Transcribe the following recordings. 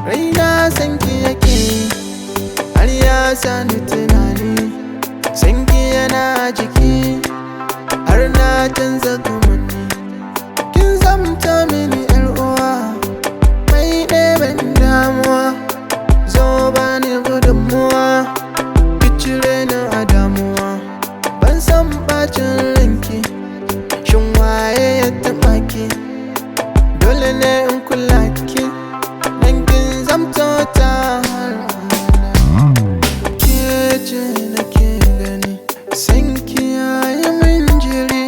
Raina sanki yake har ya sani tunani, sanki yana jiki har na canza kamanni. Kin zamta mini yar uwa mai ɗeben damuwa, zo bani gudunmuwa, ki cire ni a damuwa. Ban san ɓacin ranki, shin waye ya taɓa ki? Dole ne in kula ki, zamtota ke ce nake gani, sanki yayi min jiri,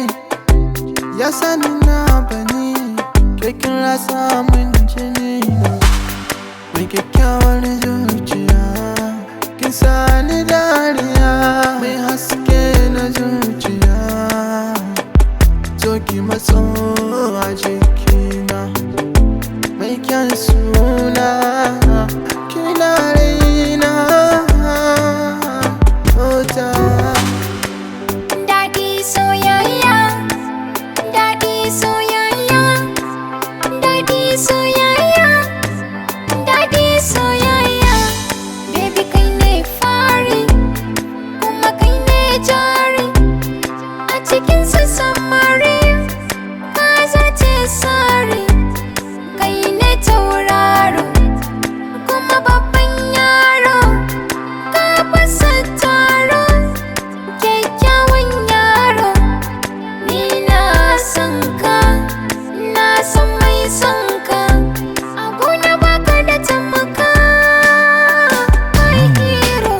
ya sani na bani, ke kin rasa min jini. Mai kyakkyawar zuciya, kin sani dariya, mai haske na zuciya, zo ki matso a jikina, mai kyan suna kina raina ota. Dadi soyayya, dadi soyayya, dadi soyayya, dadi soyayya. Baby kai ne fari, kuma kai ne jari, a cikin su samari ka zarce sari. Kai ne tauraro, kuma babban yaro, ka fasa taro, kyakkyawan yaro. Ni na san ka, na san mai san ka, a gona baka da tamaka, my hero.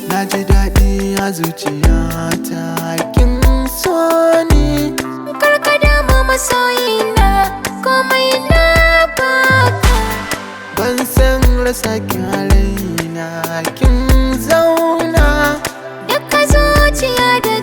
Na ji daɗi a zuciyata kin so ni, Karka damu masoyina, komai na baka. ban san rasa ki a raina, kin zauna. Duka zuciya da